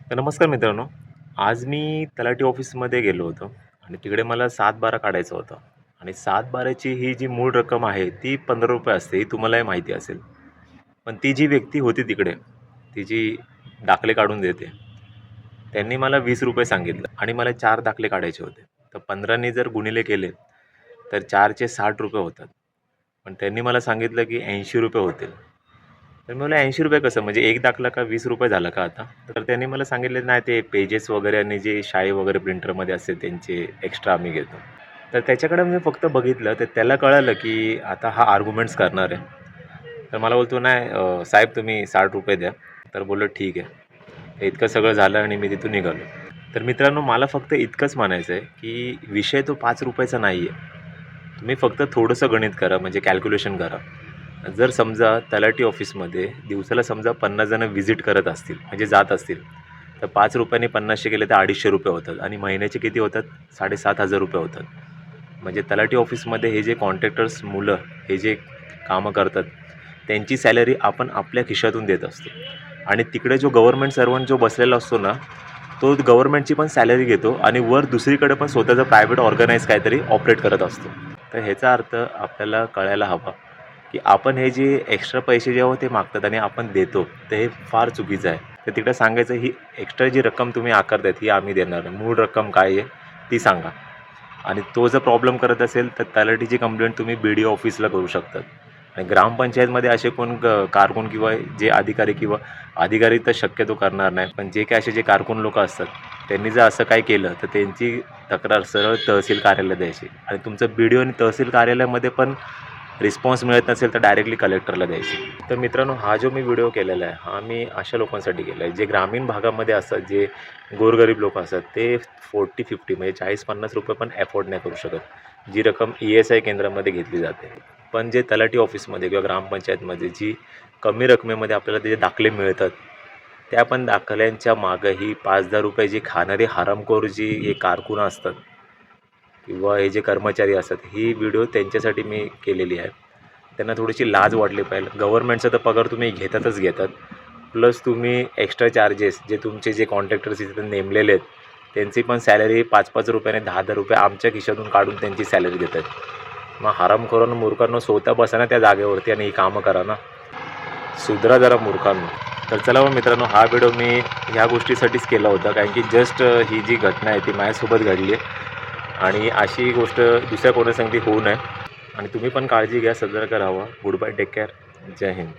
तर नमस्कार मित्रांनो. आज मी तलाठी ऑफिसमध्ये गेलो होतो आणि तिकडे मला 7/12 काढायचं होतं आणि 7/12ची ही जी मूळ रक्कम आहे ती ₹15 असते. ही तुम्हालाही माहिती असेल. पण ती जी व्यक्ती होती तिकडे, ती जी दाखले काढून देते, त्यांनी मला ₹20 सांगितलं आणि मला 4 दाखले काढायचे होते. तर 15नी जर गुणिले केले, तर 4चे ₹60 होतात. पण त्यांनी मला सांगितलं की ₹80 होतील. तर मी म्हटलं ₹80 कसं म्हणजे एक दाखला का ₹20 झाला का आता? तर त्यांनी मला सांगितलं, "नाही ते पेजेस वगैरे आणि जे शाई वगैरे प्रिंटरमध्ये असते त्यांचे एक्स्ट्रा आम्ही घेतो." तर त्याच्याकडे मी फक्त बघितलं तर त्याला कळालं की आता हा आर्ग्युमेंट्स करणार आहे. तर मला बोलतो, "नाही साहेब तुम्ही ₹60 द्या." तर बोललो, "ठीक आहे." हे इतकं सगळं झालं आणि मी तिथून निघालो. तर मित्रांनो मला फक्त इतकंच म्हणायचं आहे की विषय तो ₹5चा नाही आहे. तुम्ही फक्त थोडंसं गणित करा म्हणजे कॅल्क्युलेशन करा. जर समजा तलाठी ऑफिसमध्ये दिवसाला समजा 50 जण व्हिजिट करत असतील म्हणजे जात असतील, तर ₹5 50 केले तर ₹250 होतात आणि महिन्याचे किती होतात? ₹7,500 होतात. म्हणजे तलाठी ऑफिसमध्ये हे जे कॉन्ट्रॅक्टर्स मुलं हे जे कामं करतात, त्यांची सॅलरी आपण आपल्या खिशातून देत असतो आणि तिकडे जो गव्हर्नमेंट सर्वंट जो बसलेला असतो ना, तो गव्हर्नमेंटची पण सॅलरी घेतो आणि वर दुसरीकडे पण स्वतःचं प्रायव्हेट ऑर्गनाइज काहीतरी ऑपरेट करत असतो. तर ह्याचा अर्थ आपल्याला कळायला हवा, की आपण हे जे एक्स्ट्रा पैसे जेव्हा ते मागतात आणि आपण देतो, तर हे फार चुकीचं आहे. तर तिकडे सांगायचं ही एक्स्ट्रा जी रक्कम तुम्ही आकारतायत ही आम्ही देणार नाही. मूळ रक्कम काय आहे ती सांगा. आणि तो जर प्रॉब्लेम करत असेल तर तलाठीची कंप्लेंट तुम्ही BDO ऑफिसला करू शकतात. आणि ग्रामपंचायतमध्ये असे कोण कारकून किंवा जे अधिकारी किंवा अधिकारी तर शक्यतो करणार नाही. पण जे काही असे जे कारकून लोकं असतात, त्यांनी जर असं काही केलं तर त्यांची तक्रार सरळ तहसील कार्यालयात द्यायची आणि तुमचं BDO आणि तहसील कार्यालयामध्ये पण रिस्पॉन्स मिळत नसेल तर डायरेक्टली कलेक्टरला द्यायची. तर मित्रांनो हा जो मी व्हिडिओ केलेला आहे, हा मी अशा लोकांसाठी केला आहे, जे ग्रामीण भागामध्ये असतात, जे गोरगरीब लोकं असतात, ते 40-50 म्हणजे ₹40-50 पण अफोर्ड नाही करू शकत. जी रक्कम ESI केंद्रामध्ये घेतली जाते. पण जे तलाठी ऑफिसमध्ये किंवा ग्रामपंचायतमध्ये जी कमी रकमेमध्ये आपल्याला ते दाखले मिळतात, त्या पण दाखल्यांच्या मागंही ₹5,000 जी खाणारी हरामखोर जी हे कारकून असतात किंवा हे जे कर्मचारी असतात, ही व्हिडिओ त्यांच्यासाठी मी केलेली आहे. त्यांना थोडीशी लाज वाटली पाहिजे. गव्हर्नमेंटचा तर पगार तुम्ही घेतातच घेतात. प्लस तुम्ही एक्स्ट्रा चार्जेस जे तुमचे जे कॉन्ट्रॅक्टर्स तिथे नेमलेले आहेत, त्यांची पण सॅलरी ₹5-5 आणि ₹10-10 आमच्या खिशातून काढून त्यांची सॅलरी देत आहेत. मग हरामखोरांनो, मूर्खांनो स्वतः बसा ना त्या जागेवरती आणि ही कामं करा ना. सुधरा जरा मूर्खांनो. तर चला मग मित्रांनो हा व्हिडिओ मी ह्या गोष्टीसाठीच केला होता कारण की जस्ट ही जी घटना आहे ती माझ्यासोबत घडली आहे आणि अशी गोष्ट दुसऱ्या कोणासंगती होऊ नये आणि तुम्ही पण काळजी घ्या, सतर्क राहावा. Goodbye, take care. जय हिंद.